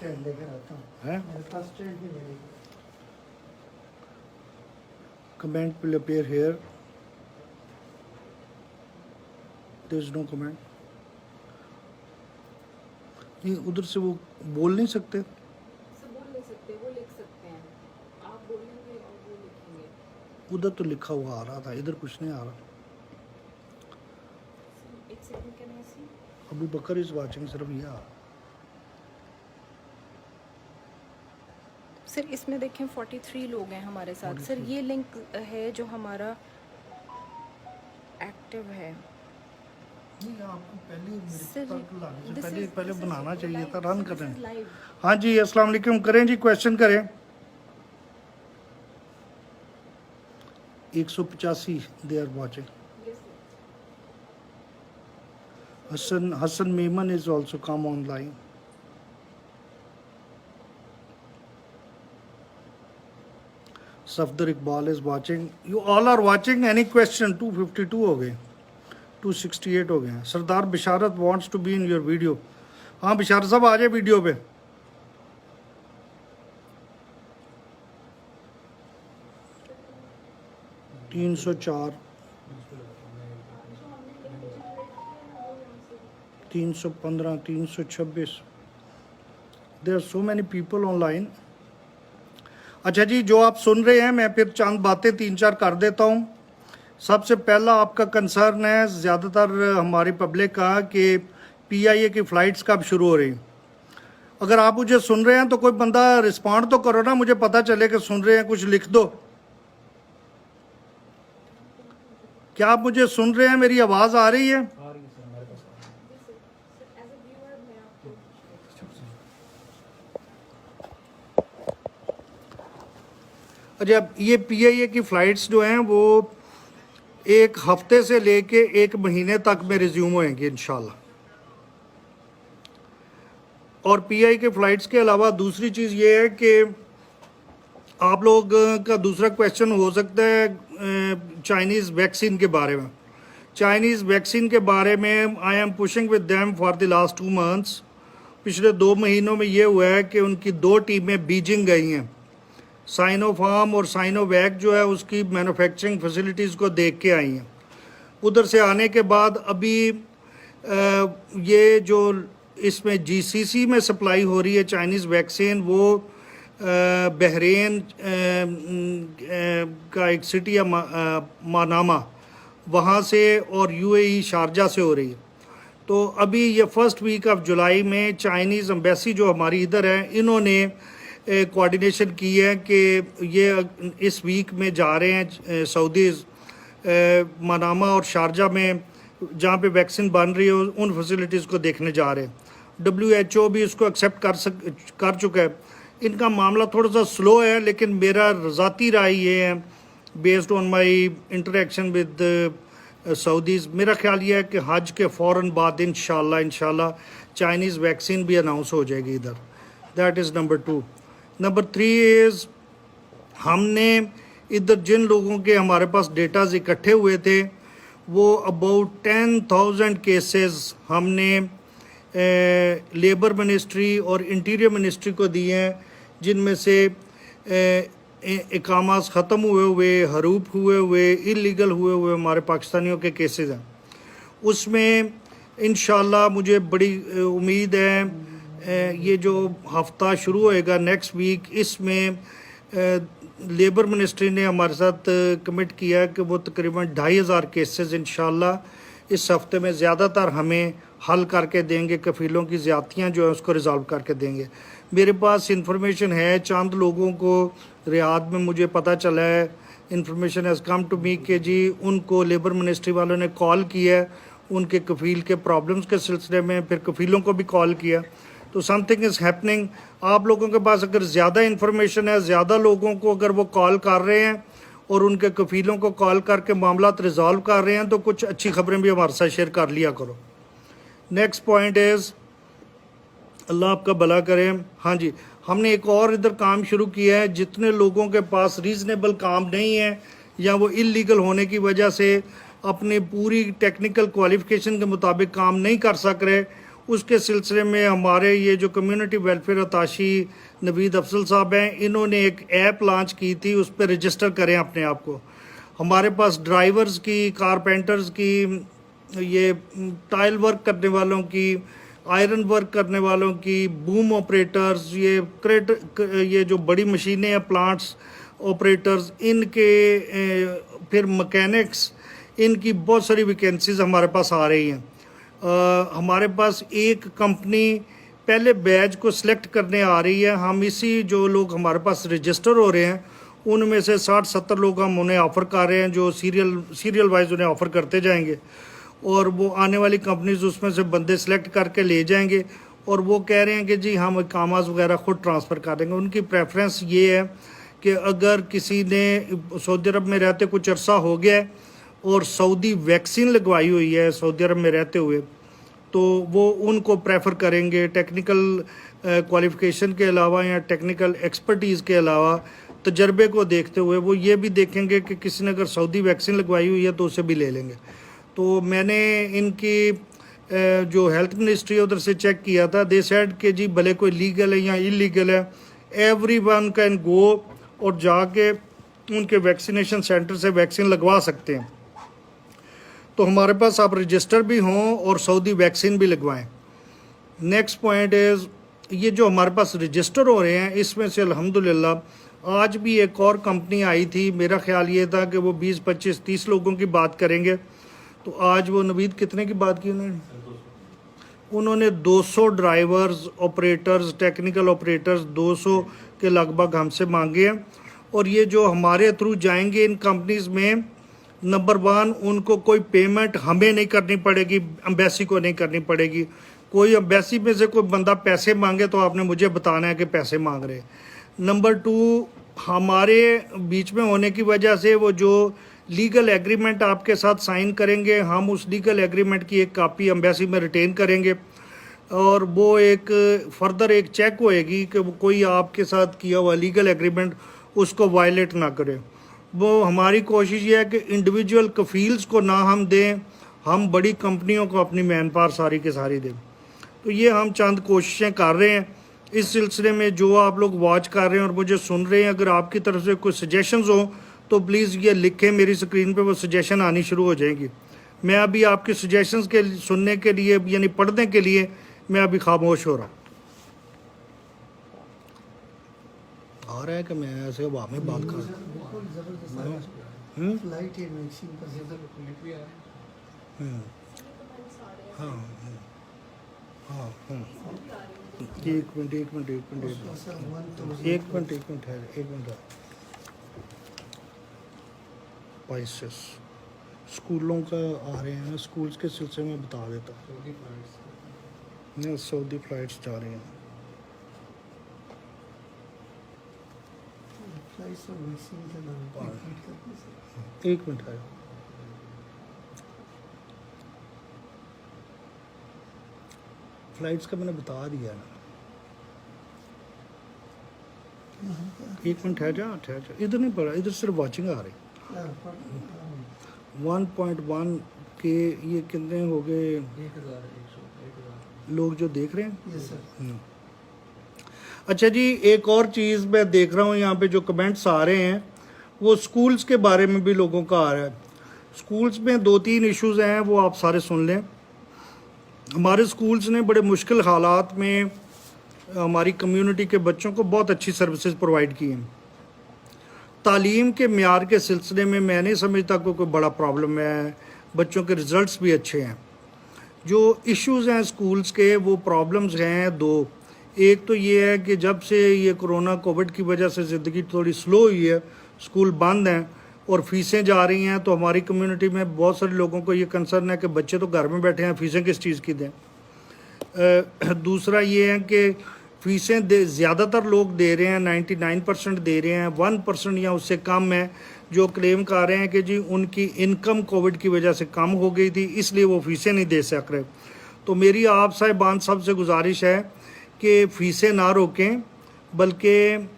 Stand लेकर आता हूँ, है मेरे पास स्टैंड नहीं मिलेगी। Comment will appear here, there is no comment. नहीं उधर से वो बोल नहीं सकते। सब बोल नहीं सकते, वो लिख सकते हैं। आप बोलेंगे और वो लिखेंगे। उधर तो लिखा हुआ आ रहा था, इधर कुछ नहीं आ रहा। एक second, can I see? Abu Bakar is watching, सिर्फ ये आ रहा। सर इसमें देखें 43 लोग हैं हमारे साथ। सर ये लिंक है जो हमारा एक्टिव है। नहीं आपको पहले मेरे Sir, तक लाने से this पहले is- पहले this is बनाना चाहिए live, था, रन sir, कर this रहे is हैं। live. हाँ जी अस्सलाम वालेकुम, करें जी क्वेश्चन करें। 185 they are watching. Yes, sir. Hassan Meiman is also come online. Safdar Iqbal is watching. You all are watching. Any question? 252 हो गए, 268 हो गए हैं। सरदार बिशारत wants to be in your video. हाँ बिशारत साहब आ जाए वीडियो पे। तीन सौ चार, 315, 326। There are so many people online. अच्छा जी, जो आप सुन रहे हैं, मैं फिर चंद बातें 3-4 कर देता हूँ। सबसे पहला आपका कंसर्न है ज़्यादातर हमारी पब्लिक का कि PIA की फ़्लाइट्स कब शुरू हो रही। अगर आप मुझे सुन रहे हैं तो कोई बंदा रिस्पॉन्ड तो करो ना, मुझे पता चले कि सुन रहे हैं, कुछ लिख दो। क्या आप मुझे सुन रहे हैं? मेरी आवाज़ आ रही है? अच्छा, ये PIA की फ़्लाइट्स जो हैं वो एक हफ्ते से लेके 1 महीने तक में रिज्यूम होएंगी इंशाल्लाह। और PIA के फ़्लाइट्स के अलावा दूसरी चीज़ ये है कि आप लोग का दूसरा क्वेश्चन हो सकता है चाइनीज़ वैक्सीन के बारे में। चाइनीज़ वैक्सीन के बारे में I am pushing with them for the last 2 months. पिछले 2 महीनों में ये हुआ है कि उनकी 2 टीमें बीजिंग गई हैं। साइनोफार्म और साइनोवैक जो है उसकी मैन्युफैक्चरिंग फैसिलिटीज़ को देख के आई हैं। उधर से आने के बाद अभी ये जो इसमें GCC में सप्लाई हो रही है चाइनीज़ वैक्सीन, वो बहरीन का एक सिटी है मानामा, वहाँ से और UAE शारजा से हो रही है। तो अभी ये फर्स्ट वीक ऑफ जुलाई में चाइनीज़ एम्बेसी जो हमारी इधर है, इन्होंने कोऑर्डिनेशन की है कि ये इस वीक में जा रहे हैं सऊदीज़ मनामा और शारजा में, जहाँ पे वैक्सीन बन रही है उन फैसिलिटीज़ को देखने जा रहे हैं। WHO भी इसको एक्सेप्ट कर चुका है। इनका मामला थोड़ा सा स्लो है, लेकिन मेरा ज़ाती राय ये है based on my interaction with Saudis, मेरा ख्याल ये है कि हज के फ़ौरन बाद इंशाल्लाह चाइनीज़ वैक्सीन भी अनाउंस हो जाएगी इधर। That is number 2। Number 3 is हमने इधर जिन लोगों के हमारे पास डेटाज इकट्ठे हुए थे वो अबाउट 10,000 केसेस हमने लेबर मिनिस्ट्री और इंटीरियर मिनिस्ट्री को दिए हैं, जिनमें से इकामास ख़त्म हुए, हरूप हुए, इलीगल हुए हमारे पाकिस्तानियों के केसेस हैं। उसमें इंशाल्लाह मुझे बड़ी उम्मीद है ये जो हफ्ता शुरू होएगा नेक्स्ट वीक, इसमें लेबर मिनिस्ट्री ने हमारे साथ कमिट किया है कि वो तकरीबन 2,500 केसेस इंशाल्लाह इस हफ्ते में ज़्यादातर हमें हल करके देंगे। कफ़ीलों की ज़्यादतियाँ जो है उसको रिज़ॉल्व करके देंगे। मेरे पास इंफॉर्मेशन है, चंद लोगों को रियाद में मुझे पता चला है, information has come to me कि जी उनको लेबर मिनिस्ट्री वालों ने कॉल किया है उनके कफ़ील के प्रॉब्लम्स के सिलसिले में, फिर कफ़ीलों को भी कॉल किया। तो समथिंग इज़ हैपनिंग। आप लोगों के पास अगर ज़्यादा इन्फॉर्मेशन है, ज़्यादा लोगों को अगर वो कॉल कर रहे हैं और उनके कफ़ीलों को कॉल करके मामलात रिज़ॉल्व कर रहे हैं, तो कुछ अच्छी खबरें भी हमारे साथ शेयर कर लिया करो। नेक्स्ट पॉइंट इज़, अल्लाह आपका भला करे। हाँ जी, हमने एक और इधर काम शुरू किया है। जितने लोगों के पास रीज़नेबल काम नहीं है या वो इलीगल होने की वजह से अपने पूरी टेक्निकल क्वालिफ़िकेशन के मुताबिक काम नहीं कर सक रहे, उसके सिलसिले में हमारे ये जो community welfare attaché Naveed Afzal साहब हैं, इन्होंने एक ऐप लॉन्च की थी, उस पर रजिस्टर करें अपने आप को। हमारे पास ड्राइवर्स की, कारपेंटर्स की, ये टाइल वर्क करने वालों की, आयरन वर्क करने वालों की, बूम ऑपरेटर्स, ये जो बड़ी मशीनें हैं, प्लांट्स ऑपरेटर्स, इनके फिर मैकेनिक्स, इनकी बहुत सारी वैकेंसीज हमारे पास आ रही हैं। हमारे पास एक कंपनी पहले बैच को सिलेक्ट करने आ रही है। हम इसी जो लोग हमारे पास रजिस्टर हो रहे हैं उनमें से 60-70 लोग हम उन्हें ऑफ़र कर रहे हैं, जो सीरियल वाइज उन्हें ऑफ़र करते जाएंगे और वो आने वाली कंपनीज उसमें से बंदे सेलेक्ट करके ले जाएंगे और वो कह रहे हैं कि जी हम कामाज वगैरह ख़ुद ट्रांसफ़र कर देंगे। उनकी प्रेफरेंस ये है कि अगर किसी ने सऊदी अरब में रहते कुछ अरसा हो गया है और सऊदी वैक्सीन लगवाई हुई है सऊदी अरब में रहते हुए, तो वो उनको प्रेफर करेंगे। टेक्निकल क्वालिफ़िकेशन के अलावा या टेक्निकल एक्सपर्टीज़ के अलावा तजर्बे को देखते हुए वो ये भी देखेंगे कि किसी ने अगर सऊदी वैक्सीन लगवाई हुई है तो उसे भी ले लेंगे। तो मैंने इनकी जो हेल्थ मिनिस्ट्री है उधर से चेक किया था, दे सेड कि जी भले कोई लीगल है या इलीगल है, एवरीवन कैन गो और जाके उनके वैक्सीनेशन सेंटर से वैक्सीन लगवा सकते हैं। तो हमारे पास आप रजिस्टर भी हों और सऊदी वैक्सीन भी लगवाएं। नेक्स्ट पॉइंट इज़, ये जो हमारे पास रजिस्टर हो रहे हैं इसमें से अल्हम्दुलिल्लाह आज भी एक और कंपनी आई थी। मेरा ख्याल ये था कि वो 20, 25, 30 लोगों की बात करेंगे, तो आज वो नवीद कितने की बात की उन्होंने 200 ड्राइवर्स, ऑपरेटर्स, टेक्निकल ऑपरेटर्स 200 के लगभग हमसे मांगे हैं। और ये जो हमारे थ्रू जाएंगे इन कंपनीज़ में, नंबर 1 उनको कोई पेमेंट हमें नहीं करनी पड़ेगी, एम्बेसी को नहीं करनी पड़ेगी। कोई एम्बेसी में से कोई बंदा पैसे मांगे तो आपने मुझे बताना है कि पैसे मांग रहे हैं। नंबर 2, हमारे बीच में होने की वजह से वो जो लीगल एग्रीमेंट आपके साथ साइन करेंगे, हम उस लीगल एग्रीमेंट की एक कापी एम्बेसी में रिटेन करेंगे और वो एक फर्दर एक चेक होएगी कि वो कोई आपके साथ किया हुआ लीगल एग्रीमेंट उसको वायलेट ना करे। वो हमारी कोशिश ये है कि इंडिविजुअल कफील्स को ना हम दें, हम बड़ी कंपनियों को अपनी मैन पावर सारी के सारी दें। तो ये हम चंद कोशिशें कर रहे हैं। इस सिलसिले में जो आप लोग वॉच कर रहे हैं और मुझे सुन रहे हैं, अगर आपकी तरफ से कोई सजेशंस हो तो प्लीज़ ये लिखें, मेरी स्क्रीन पे वो सजेशन आनी शुरू हो जाएंगी। मैं अभी आपके सजेशंस के सुनने के लिए यानी पढ़ने के लिए मैं अभी खामोश हो रहा हूँ। आ रहा है कि मैं ऐसे हवा में बात कर रहा बिल्कुल ज़बरदस्त फ्लाइट है वैक्सीन का ज़्यादा हाँ हाँ हाँ एक मिनट है। स्पाइसेस स्कूलों का आ रहे हैं, स्कूल्स के सिलसिले में बता देता हूँ। सऊदी फ्लाइट्स जा रही हैं। फ्लाइट्स और वैक्सीन के नाम पे एक मिनट है। फ्लाइट्स का मैंने बता दिया ना। एक मिनट ठहर जा, इधर नहीं पड़ा, इधर सिर्फ वॉचिंग आ रही। 1.1 के ये कितने हो गए लोग जो देख रहे हैं। अच्छा जी, एक और चीज़ मैं देख रहा हूँ यहाँ पे जो कमेंट्स आ रहे हैं वो स्कूल्स के बारे में भी लोगों का आ रहा है। स्कूल्स में 2-3 इश्यूज़ हैं, वो आप सारे सुन लें। हमारे स्कूल्स ने बड़े मुश्किल हालात में हमारी कम्युनिटी के बच्चों को बहुत अच्छी सर्विसेज प्रोवाइड की हैं। तालीम के म्यार के सिलसिले में मैं नहीं समझता कोई बड़ा प्रॉब्लम है, बच्चों के रिज़ल्ट्स भी अच्छे हैं। जो इश्यूज़ हैं स्कूल्स के, वो प्रॉब्लम्स हैं 2। एक तो ये है कि जब से ये कोरोना कोविड की वजह से ज़िंदगी थोड़ी स्लो हुई है, स्कूल बंद हैं और फीसें जा रही हैं, तो हमारी कम्युनिटी में बहुत सारे लोगों को ये कंसर्न है कि बच्चे तो घर में बैठे हैं, फ़ीसें किस चीज़ की दें। दूसरा ये है कि फ़ीसें ज़्यादातर लोग दे रहे हैं, 99% दे रहे हैं, 1% या उससे कम है जो क्लेम कर रहे हैं कि जी उनकी इनकम कोविड की वजह से कम हो गई थी इसलिए वो फ़ीसें नहीं दे सक रहे। तो मेरी आप साहिबान सब से गुजारिश है कि फ़ीसें ना रोकें, बल्कि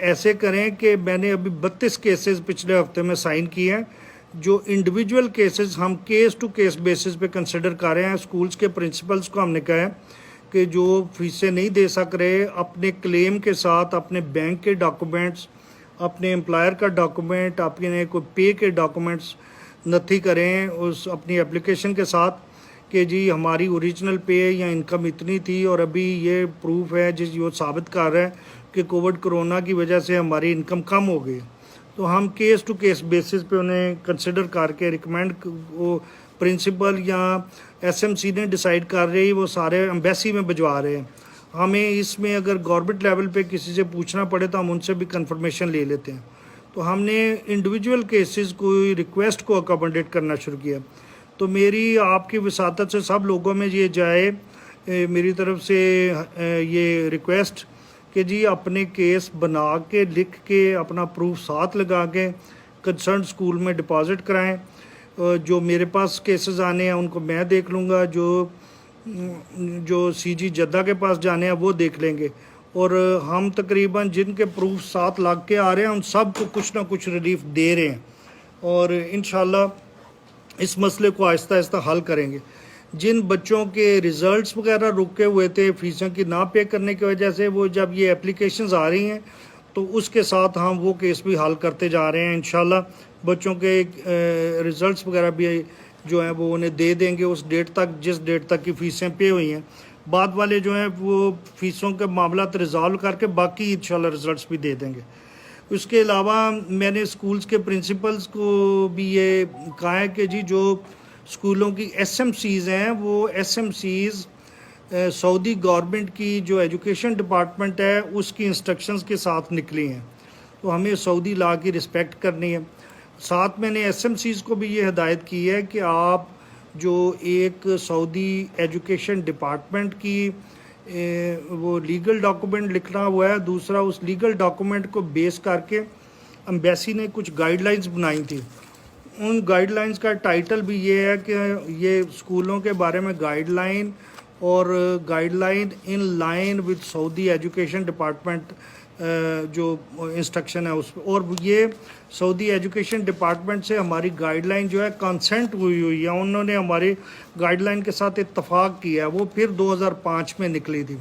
ऐसे करें कि मैंने अभी 32 केसेस पिछले हफ्ते में साइन किए हैं जो इंडिविजुअल केसेस हम केस टू केस बेसिस पे कंसिडर कर रहे हैं। स्कूल्स के प्रिंसिपल्स को हमने कहा है कि जो फीसें नहीं दे सक रहे, अपने क्लेम के साथ अपने बैंक के डॉक्यूमेंट्स, अपने एम्प्लॉयर का डॉक्यूमेंट, अपने कोई पे के डॉक्यूमेंट्स नथी करें उस अपनी एप्लीकेशन के साथ कि जी हमारी ओरिजिनल पे या इनकम इतनी थी और अभी ये प्रूफ है जिस जो साबित कर रहा है कि कोविड कोरोना की वजह से हमारी इनकम कम हो गई। तो हम केस टू केस बेसिस पे उन्हें कंसिडर करके रिकमेंड वो प्रिंसिपल या एसएमसी ने डिसाइड कर रही है, वो सारे एम्बेसी में भिजवा रहे हैं। हमें इसमें अगर गवर्नमेंट लेवल पे किसी से पूछना पड़े तो हम उनसे भी कंफर्मेशन ले लेते हैं। तो हमने इंडिविजुअल केसेस को रिक्वेस्ट को अकोमोडेट करना शुरू किया। तो मेरी आपकी वसातत से सब लोगों में ये जाए, मेरी तरफ से ये रिक्वेस्ट कि जी अपने केस बना के लिख के अपना प्रूफ साथ लगा के कंसर्न स्कूल में डिपॉजिट कराएं। जो मेरे पास केसेस आने हैं उनको मैं देख लूँगा, जो सीजी जद्दा के पास जाने हैं वो देख लेंगे। और हम तकरीबन जिनके प्रूफ साथ लग के आ रहे हैं उन सब को कुछ ना कुछ रिलीफ दे रहे हैं और इंशाल्लाह इस मसले को आहिस्ता आहिस्ता हल करेंगे। जिन बच्चों के रिज़ल्ट्स वगैरह रुके हुए थे फीसों की ना पे करने की वजह से, वो जब ये एप्लीकेशंस आ रही हैं तो उसके साथ हम वो केस भी हल करते जा रहे हैं। इंशाल्लाह बच्चों के रिज़ल्ट्स वगैरह भी जो हैं वो उन्हें दे देंगे उस डेट तक जिस डेट तक की फ़ीसें पे हुई हैं। बाद वाले जो हैं वो फ़ीसों के मामला रिज़ॉल्व करके बाकी इंशाल्लाह रिज़ल्ट्स भी दे देंगे। उसके अलावा मैंने स्कूल्स के प्रिंसिपल्स को भी ये कहा है कि जी जो स्कूलों की एसएमसीज़ हैं वो एसएमसीज़ सऊदी गवर्नमेंट की जो एजुकेशन डिपार्टमेंट है उसकी इंस्ट्रक्शंस के साथ निकली हैं, तो हमें सऊदी लॉ की रिस्पेक्ट करनी है। साथ मैंने एसएमसीज़ को भी ये हिदायत की है कि आप जो एक सऊदी एजुकेशन डिपार्टमेंट की वो लीगल डॉक्यूमेंट लिखना हुआ है, दूसरा उस लीगल डॉक्यूमेंट को बेस करके एम्बेसी ने कुछ गाइडलाइंस बनाई थी। उन गाइडलाइंस का टाइटल भी ये है कि ये स्कूलों के बारे में गाइडलाइन और guideline in line with Saudi education department जो इंस्ट्रक्शन है उस, और ये सऊदी एजुकेशन डिपार्टमेंट से हमारी गाइडलाइन जो है कंसेंट हुई है, उन्होंने हमारी गाइडलाइन के साथ इत्तफाक किया है। वो फिर 2005 में निकली थी।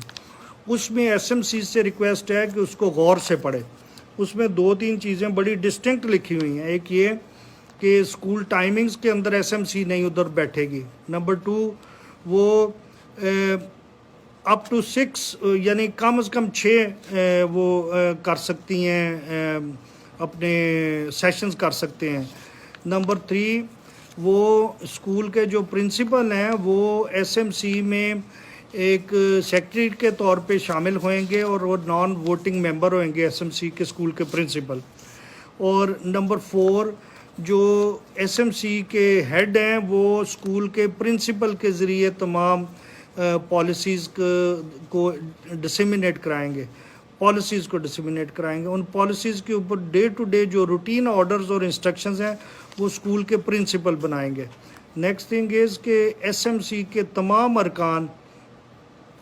उसमें एसएमसी से रिक्वेस्ट है कि उसको गौर से पढ़े। उसमें 2-3 चीज़ें बड़ी डिस्टिंक्ट लिखी हुई हैं। एक ये कि स्कूल टाइमिंग्स के अंदर एसएमसी नहीं उधर बैठेगी। नंबर 2 वो अप टू 6 यानी कम से कम 6 वो कर सकती हैं, अपने सेशंस कर सकते हैं। नंबर 3 वो स्कूल के जो प्रिंसिपल हैं वो एसएमसी में एक सेक्रेटरी के तौर पे शामिल होंगे और वो नॉन वोटिंग मेंबर होंगे एसएमसी के स्कूल के प्रिंसिपल। और नंबर 4 जो एसएमसी के हेड हैं वो स्कूल के प्रिंसिपल के ज़रिए तमाम पॉलिसीज़ को डिसेमिनेट कराएंगे, उन पॉलिसीज़ के ऊपर डे टू डे जो रूटीन ऑर्डर्स और इंस्ट्रक्शंस हैं वो स्कूल के प्रिंसिपल बनाएंगे। नेक्स्ट थिंग इज़ कि एसएमसी के तमाम अरकान,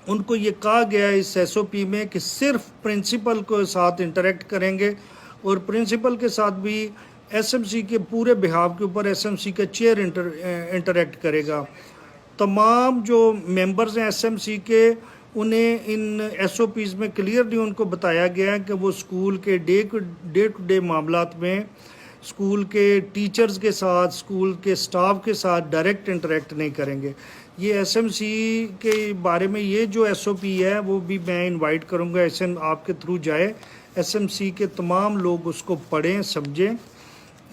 उनको ये कहा गया है इस एसओपी में कि सिर्फ प्रिंसिपल के साथ इंटरेक्ट करेंगे और प्रिंसिपल के साथ भी एसएमसी के पूरे बिहाव के ऊपर एसएमसी का चेयर इंटरेक्ट करेगा। तमाम जो मेंबर्स हैं एसएमसी के उन्हें इन एसओपीज़ में क्लियरली उनको बताया गया है कि वो स्कूल के डे टू डे मामलात में स्कूल के टीचर्स के साथ, स्कूल के स्टाफ के साथ डायरेक्ट इंटरेक्ट नहीं करेंगे। ये एसएमसी के बारे में ये जो एसओपी है वो भी मैं इनवाइट करूँगा एसएम आपके थ्रू जाए, एसएमसी के तमाम लोग उसको पढ़ें समझें।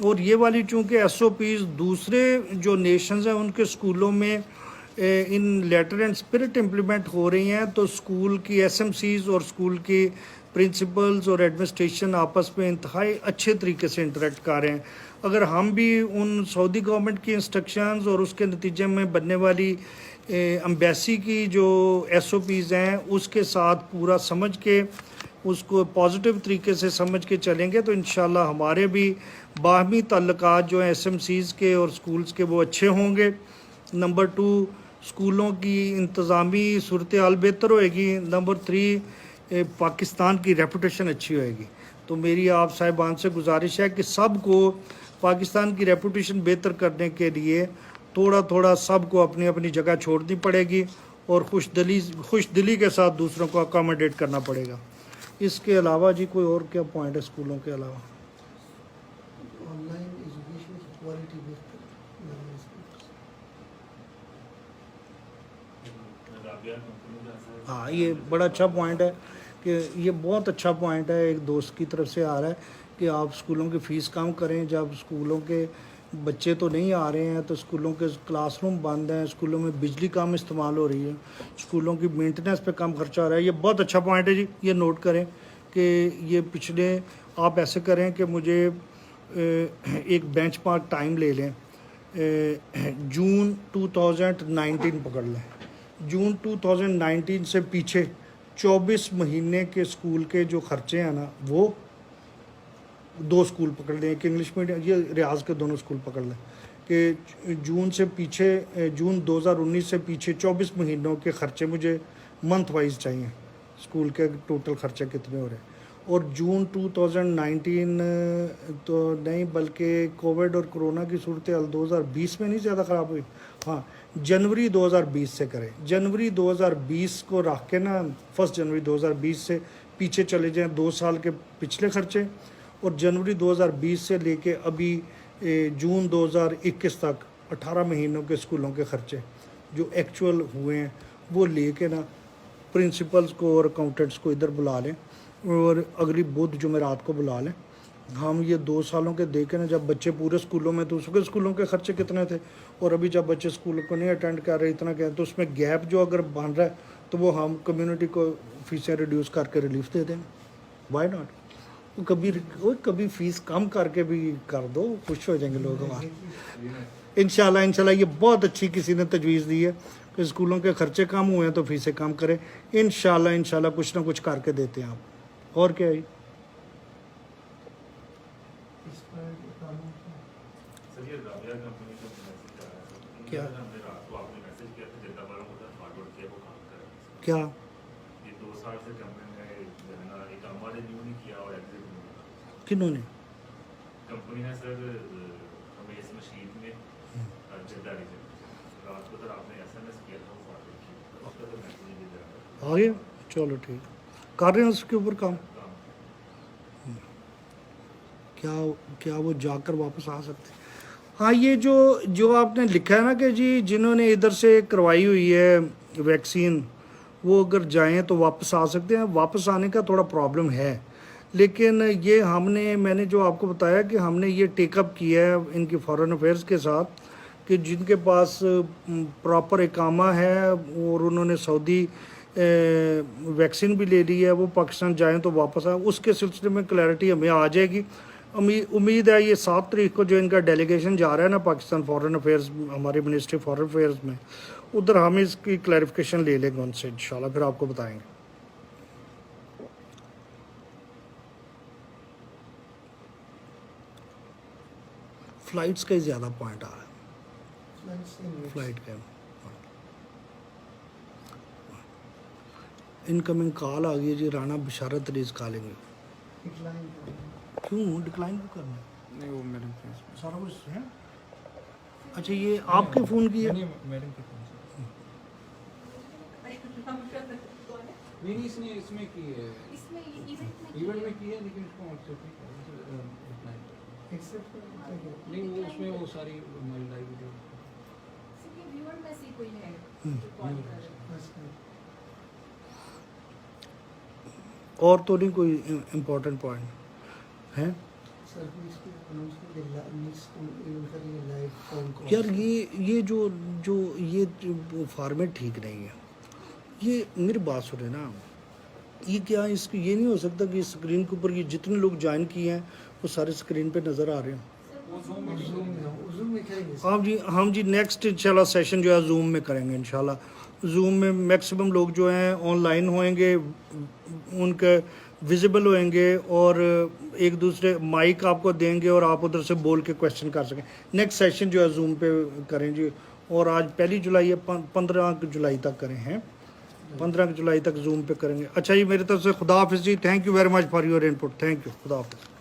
और ये वाली चूँकि एसओपीज़ दूसरे जो नेशंस हैं उनके स्कूलों में इन लेटर एंड स्पिरिट इम्प्लीमेंट हो रही हैं, तो स्कूल की एसएमसीज़ और स्कूल की प्रिंसिपल्स और एडमिनिस्ट्रेशन आपस में इंतहाई अच्छे तरीके से इंटरेक्ट कर रहे हैं। अगर हम भी उन सऊदी गवर्नमेंट की इंस्ट्रक्शंस और उसके नतीजे में बनने वाली एम्बेसी की जो एसओपीज़ हैं उसके साथ पूरा समझ के उसको पॉजिटिव तरीके से समझ के चलेंगे तो इंशाल्लाह हमारे भी बाहमी ताल्लुकात जो हैं एसएमसीज़ के और स्कूल्स के वो अच्छे होंगे। नंबर 2 स्कूलों की इंतज़ामी सूरत हाल बेहतर होएगी। नंबर 3 पाकिस्तान की रेपुटेशन अच्छी होएगी। तो मेरी आप साहिबान से गुजारिश है कि सबको पाकिस्तान की रेपुटेशन बेहतर करने के लिए थोड़ा थोड़ा सबको अपनी अपनी जगह छोड़नी पड़ेगी और खुश दिली के साथ दूसरों को अकोमोडेट करना पड़ेगा। इसके अलावा जी कोई और क्या पॉइंट है स्कूलों के अलावा? ऑनलाइन एजुकेशन की क्वालिटी बेहतर बनाने से। हाँ, ये बड़ा अच्छा पॉइंट है कि ये बहुत अच्छा पॉइंट है, एक दोस्त की तरफ से आ रहा है कि आप स्कूलों की फ़ीस कम करें। जब स्कूलों के बच्चे तो नहीं आ रहे हैं तो स्कूलों के क्लासरूम बंद हैं, स्कूलों में बिजली कम इस्तेमाल हो रही है, स्कूलों की मेंटेनेंस पे कम खर्चा आ रहा है। ये बहुत अच्छा पॉइंट है जी, ये नोट करें कि ये पिछले आप ऐसे करें कि मुझे एक बेंचमार्क टाइम ले लें, जून 2019 पकड़ लें। जून 2019 से पीछे 24 महीने के स्कूल के जो खर्चे हैं ना, वो 2 स्कूल पकड़ लें, एक इंग्लिश मीडियम, ये रियाज के दोनों स्कूल पकड़ लें कि जून से पीछे, जून 2019 से पीछे 24 महीनों के खर्चे मुझे मंथ वाइज चाहिए, स्कूल के टोटल खर्चे कितने हो रहे हैं। और जून 2019 तो नहीं बल्कि कोविड और कोरोना की सूरत हाल 2020 में नहीं ज़्यादा ख़राब हुई, हाँ जनवरी 2020 से करें। जनवरी 2020 को रख के ना, 1 जनवरी 2020 से पीछे चले जाएं 2 साल के पिछले खर्चे, और जनवरी 2020 से लेके अभी जून 2021 तक 18 महीनों के स्कूलों के खर्चे जो एक्चुअल हुए हैं वो लेके ना प्रिंसिपल्स को और अकाउंटेंट्स को इधर बुला लें और अगली बुध जुमेरात को बुला लें। हम ये 2 सालों के देखें ना, जब बच्चे पूरे स्कूलों में तो उसके स्कूलों के खर्चे कितने थे, और अभी जब बच्चे स्कूल को नहीं अटेंड कर रहे इतना क्या, तो उसमें गैप जो अगर बन रहा है तो वो हम कम्युनिटी को फीसें रिड्यूस करके रिलीफ दे दें। Why not? तो कभी फ़ीस कम करके भी कर दो, खुश हो जाएंगे लोग हमारे। इंशाल्लाह ये बहुत अच्छी किसी ने तजवीज़ दी है कि स्कूलों के खर्चे कम हुए हैं तो फ़ीसें कम करें। इंशाल्लाह कुछ ना कुछ करके देते हैं आप। और क्या है? क्या क्या ये 2 साल से कंपनी ने एक हमारे न्यू नहीं किया और एग्जिट नहीं। किन्होंने? कंपनी है सर, हमें इस मशीन में जद्दारी से रात को सर आपने एसएमएस किया था, वो फॉरवर्ड किया, उसका तो मैसेज नहीं दिया आ गया, चलो ठीक, कर रहे हैं उसके ऊपर काम। क्या वो जाकर वापस आ सकते हैं? हाँ, ये जो आपने लिखा है ना कि जी जिन्होंने इधर से करवाई हुई है वैक्सीन वो अगर जाएं तो वापस आ सकते हैं। वापस आने का थोड़ा प्रॉब्लम है, लेकिन ये मैंने जो आपको बताया कि हमने ये टेकअप किया है इनकी फॉरेन अफेयर्स के साथ कि जिनके पास प्रॉपर इकामा है और उन्होंने सऊदी वैक्सीन भी ले ली है, वो पाकिस्तान जाएं तो वापस आए, उसके सिलसिले में क्लैरिटी हमें आ जाएगी। उम्मीद है ये 7 तारीख को जो इनका डेलीगेशन जा रहा है ना पाकिस्तान फॉरेन अफेयर्स, हमारी मिनिस्ट्री फॉरेन अफेयर्स में, उधर हम इसकी क्लैरिफिकेशन ले लेंगे उनसे इंशाल्लाह, फिर आपको बताएंगे। फ्लाइट्स का ही ज़्यादा पॉइंट आ रहा है, फ्लाइट का। इनकमिंग कॉल आ गई जी, राना बिशारत अलीज कॉलिंग। क्यों डिक्लाइन क्यों करना है? नहीं, वो मैडम सारा कुछ है। अच्छा, ये आपके फ़ोन की है? मैडम के फोन से नहीं, इसमें की है, इवेंट में की है, लेकिन उसको एक्सेप्ट नहीं, वो उसमें वो सारी हमारी लाइव वीडियो। व्यूअर में से कोई है जो कॉल कर रहा है। और तो नहीं कोई इम्पोर्टेंट पॉइंट है यार? ये जो फॉर्मेट ठीक नहीं है। ये मेरी बात सुने ना, ये क्या इसकी ये नहीं हो सकता कि स्क्रीन के ऊपर ये जितने लोग ज्वाइन किए हैं वो सारे स्क्रीन पे नज़र आ रहे हैं? हम जी नेक्स्ट इंशाल्लाह सेशन जो है जूम में करेंगे इंशाल्लाह। जूम में मैक्सिमम लोग जो हैं ऑनलाइन होंगे, उनके विजिबल होंगे और एक दूसरे माइक आपको देंगे और आप उधर से बोल के क्वेश्चन कर सकें। नेक्स्ट सेशन जो है जूम पे करें जी, और आज 1 जुलाई है, 15 जुलाई तक करें हैं, 15 जुलाई तक जूम पे करेंगे। अच्छा जी, मेरी तरफ से खुदा हाफिज़ जी, thank you very much for your input, thank you, खुदा हाफिज़।